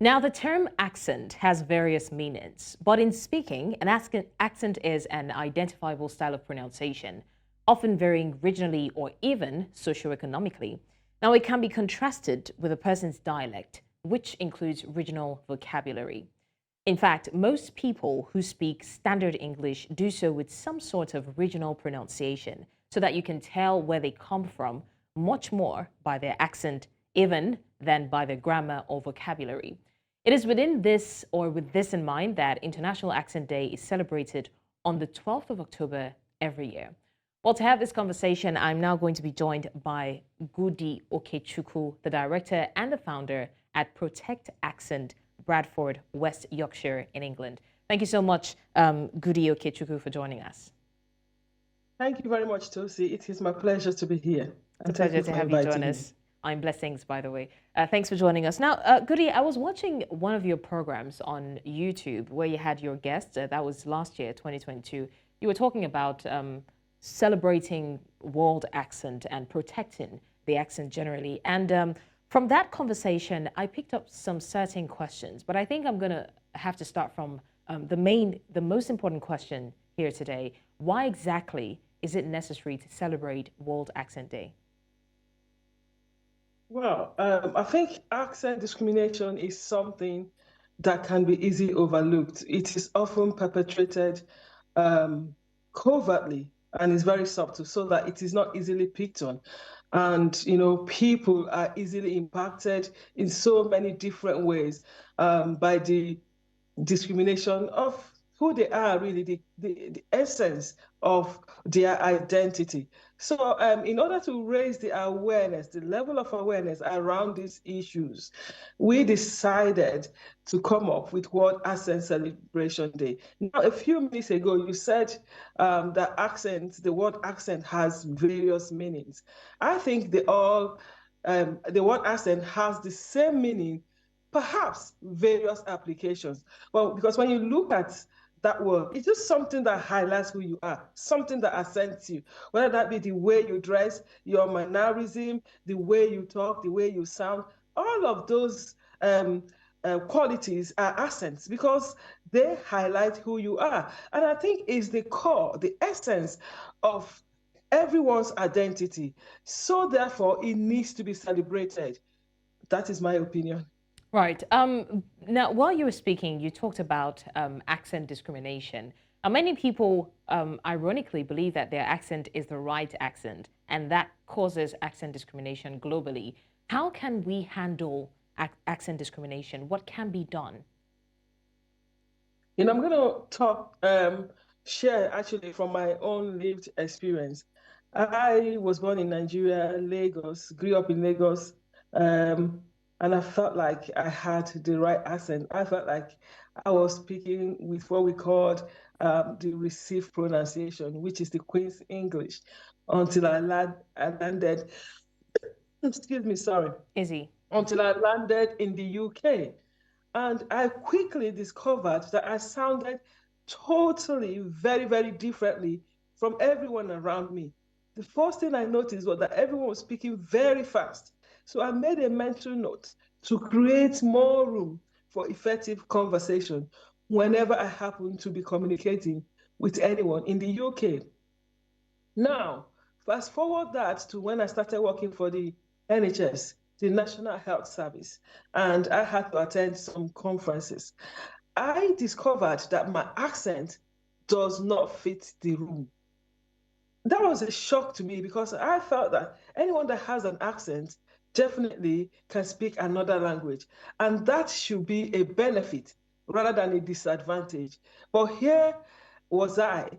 Now, the term accent has various meanings, but in speaking, an accent is an identifiable style of pronunciation, often varying regionally or even socioeconomically. Now, it can be contrasted with a person's dialect, which includes regional vocabulary. In fact, most people who speak standard English do so with some sort of regional pronunciation so that you can tell where they come from much more by their accent even than by their grammar or vocabulary. It is within this or with this in mind that International Accent Day is celebrated on the 12th of October every year. Well, to have this conversation, I'm now going to be joined by Goodie Okechukwu, the director and the founder at Protect Accent, Bradford, West Yorkshire in England. Thank you so much, Goodie Okechukwu, for joining us. Thank you very much, Tosi. It is my pleasure to be here. It's a pleasure to have you join us. I'm blessings, by the way. Thanks for joining us. Now, Goodie, I was watching one of your programs on YouTube where you had your guests. That was last year, 2022. You were talking about celebrating world accent and protecting the accent generally. And from that conversation, I picked up some certain questions, but I think I'm going to have to start from the most important question here today. Why exactly is it necessary to celebrate World Accent Day? Well, I think accent discrimination is something that can be easily overlooked. It is often perpetrated covertly and is very subtle so that it is not easily picked on. And, people are easily impacted in so many different ways by the discrimination of who they are, really, the essence of their identity. So in order to raise the awareness, the level of awareness around these issues, we decided to come up with World Accent Celebration Day. Now, a few minutes ago, you said that the word accent has various meanings. I think the word accent has the same meaning, perhaps various applications. Well, because when you look at that word, it's just something that highlights who you are, something that accents you, whether that be the way you dress, your mannerism, the way you talk, the way you sound, all of those qualities are accents because they highlight who you are. And I think is the core, the essence of everyone's identity. So therefore, it needs to be celebrated. That is my opinion. Right. Now, while you were speaking, you talked about accent discrimination. Many people, ironically, believe that their accent is the right accent, and that causes accent discrimination globally. How can we handle accent discrimination? What can be done? I'm going to share actually from my own lived experience. I was born in Nigeria, Lagos, grew up in Lagos, and I felt like I had the right accent. I felt like I was speaking with what we called the received pronunciation, which is the Queen's English, until I landed, excuse me, sorry, Izzy. until I landed in the UK. And I quickly discovered that I sounded totally, very, very differently from everyone around me. The first thing I noticed was that everyone was speaking very fast. So I made a mental note to create more room for effective conversation whenever I happen to be communicating with anyone in the UK. Now, fast forward that to when I started working for the NHS, the National Health Service, and I had to attend some conferences. I discovered that my accent does not fit the room. That was a shock to me because I felt that anyone that has an accent definitely can speak another language, and that should be a benefit rather than a disadvantage. But here was I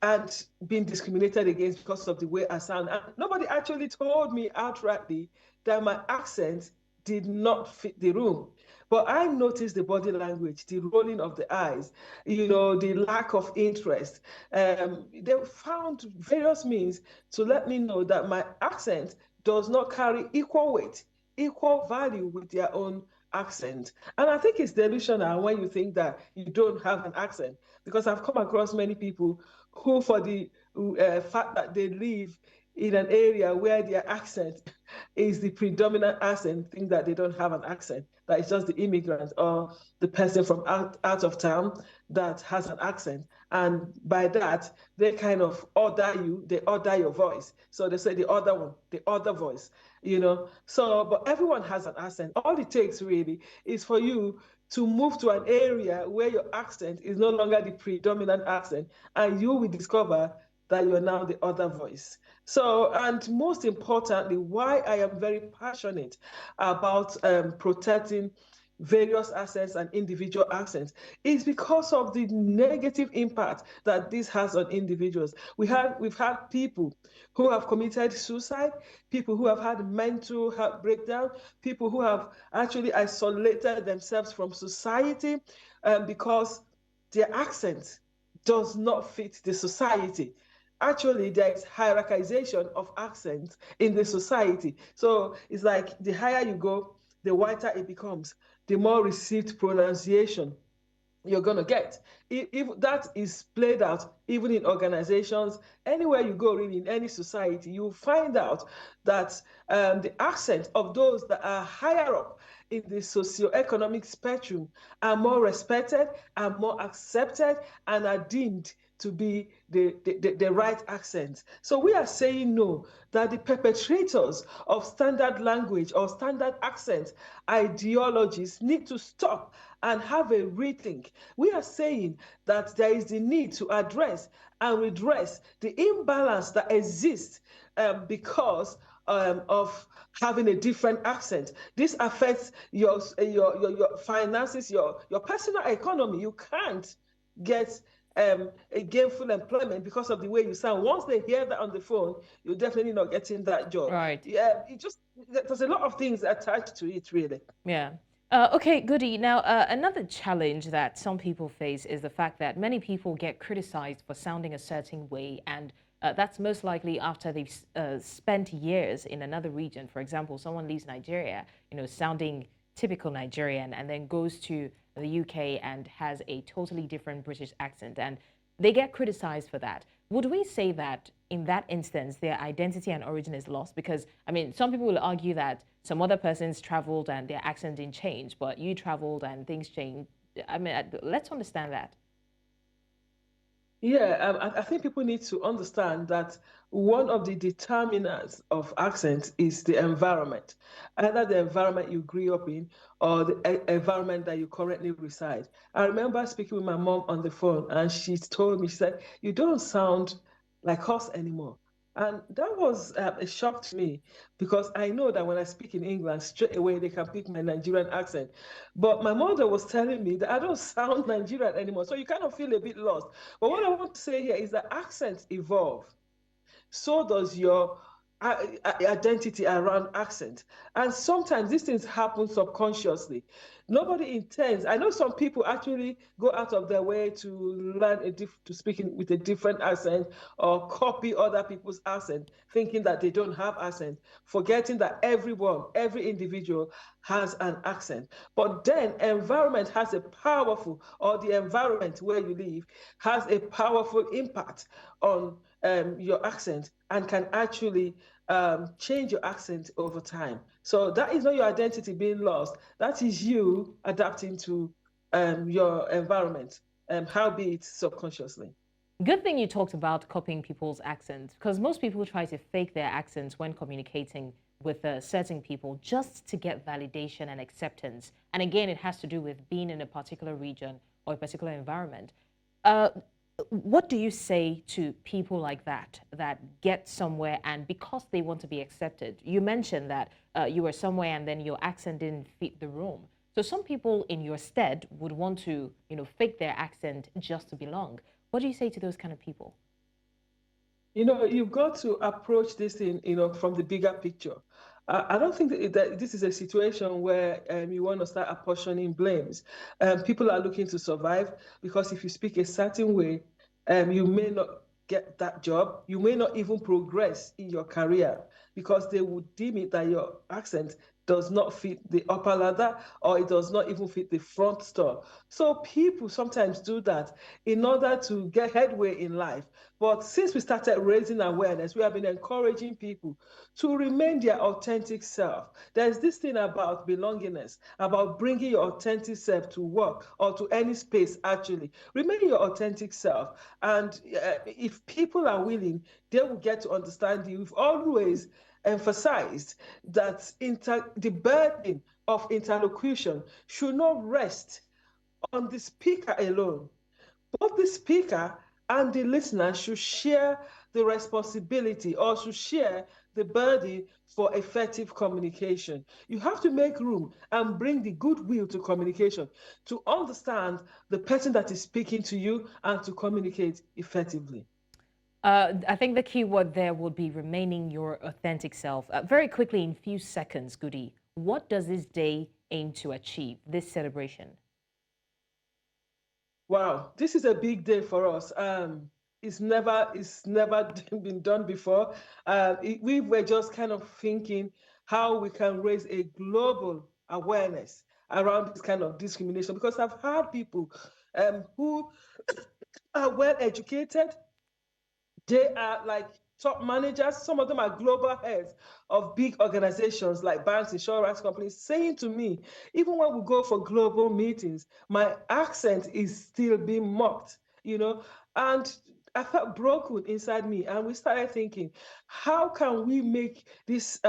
and being discriminated against because of the way I sound. And nobody actually told me outrightly that my accent did not fit the room. But I noticed the body language, the rolling of the eyes, the lack of interest. They found various means to let me know that my accent does not carry equal weight, equal value with their own accent. And I think it's delusional when you think that you don't have an accent, because I've come across many people who, for the fact that they live in an area where their accent is the predominant accent, think that they don't have an accent. that it's just the immigrant or the person from out of town that has an accent. And by that, they kind of order you, they order your voice. So they say the other one, the other voice, you know. So, but everyone has an accent. All it takes really is for you to move to an area where your accent is no longer the predominant accent, and you will discover that you're now the other voice. So, and most importantly, why I am very passionate about protecting various accents and individual accents is because of the negative impact that this has on individuals. We've had people who have committed suicide, people who have had mental health breakdown, people who have actually isolated themselves from society because their accent does not fit the society. Actually, there is hierarchization of accents in the society. So it's like the higher you go, the whiter it becomes, the more received pronunciation you're going to get. If that is played out, even in organizations, anywhere you go, really, in any society, you'll find out that the accent of those that are higher up in the socioeconomic spectrum are more respected, are more accepted, and are deemed to be the right accent. So we are saying no, that the perpetrators of standard language or standard accent ideologies need to stop and have a rethink. We are saying that there is the need to address and redress the imbalance that exists because of having a different accent. This affects your finances, your personal economy. You can't get a gainful employment because of the way you sound. Once they hear that on the phone, you're definitely not getting that job. Right. Yeah, there's a lot of things attached to it, really. Yeah. Okay, Goody. Now, another challenge that some people face is the fact that many people get criticized for sounding a certain way, and that's most likely after they've spent years in another region. For example, someone leaves Nigeria, sounding typical Nigerian, and then goes to the UK and has a totally different British accent, and they get criticized for that. Would we say that in that instance, their identity and origin is lost? Because, I mean, some people will argue that some other persons traveled and their accent didn't change, but you traveled and things changed. I mean, let's understand that. Yeah, I think people need to understand that one of the determinants of accent is the environment, either the environment you grew up in or the environment that you currently reside. I remember speaking with my mom on the phone, and she told me, she said, "You don't sound like us anymore." And that was a shock to me because I know that when I speak in England, straight away they can pick my Nigerian accent. But my mother was telling me that I don't sound Nigerian anymore. So you kind of feel a bit lost. But what I want to say here is that accents evolve. So does your identity around accent. And sometimes these things happen subconsciously. Nobody intends. I know some people actually go out of their way to learn to speak with a different accent or copy other people's accent, thinking that they don't have accent, forgetting that every individual has an accent. But then environment has a powerful, or the environment where you live has a powerful impact on your accent and can actually change your accent over time. So that is not your identity being lost. That is you adapting to your environment, howbeit subconsciously. Good thing you talked about copying people's accents, because most people try to fake their accents when communicating with certain people just to get validation and acceptance. And again, it has to do with being in a particular region or a particular environment. Uh, what do you say to people like that get somewhere and because they want to be accepted? You mentioned that you were somewhere and then your accent didn't fit the room. So some people in your stead would want to, fake their accent just to belong. What do you say to those kind of people? You've got to approach this thing, from the bigger picture. I don't think that this is a situation where you want to start apportioning blames. People are looking to survive because if you speak a certain way, you may not get that job. You may not even progress in your career because they would deem it that your accent does not fit the upper ladder, or it does not even fit the front store. So people sometimes do that in order to get headway in life. But since we started raising awareness, we have been encouraging people to remain their authentic self. There's this thing about belongingness, about bringing your authentic self to work or to any space, actually. Remain your authentic self. And if people are willing, they will get to understand you. We've always emphasized that the burden of interlocution should not rest on the speaker alone. Both the speaker and the listener should share the responsibility, or should share the burden for effective communication. You have to make room and bring the goodwill to communication to understand the person that is speaking to you and to communicate effectively. I think the key word there would be remaining your authentic self. Very quickly, in few seconds, Goody, what does this day aim to achieve, this celebration? Wow, this is a big day for us. It's never been done before. We were just kind of thinking how we can raise a global awareness around this kind of discrimination, because I've heard people who are well educated. They are like top managers. Some of them are global heads of big organizations like banks, insurance companies, saying to me, even when we go for global meetings, my accent is still being mocked, you know? And I felt broken inside me. And we started thinking, how can we make this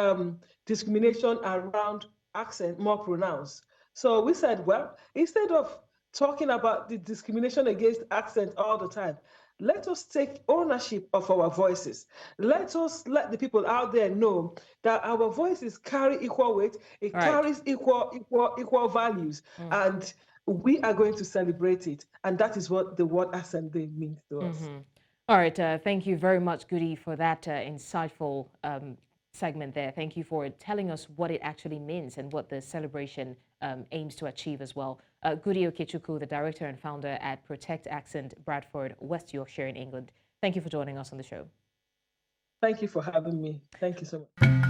discrimination around accent more pronounced? So we said, well, instead of talking about the discrimination against accent all the time, let us take ownership of our voices. Let us let the people out there know that our voices carry equal weight, it Right. carries equal values, and we are going to celebrate it. And that is what the word accent day means to us. All right. Thank you very much, Goody, for that insightful segment there. Thank you for telling us what it actually means and what the celebration aims to achieve as well. Goody Okechukwu, the director and founder at Protect Accent, Bradford, West Yorkshire in England. Thank you for joining us on the show. Thank you for having me. Thank you so much.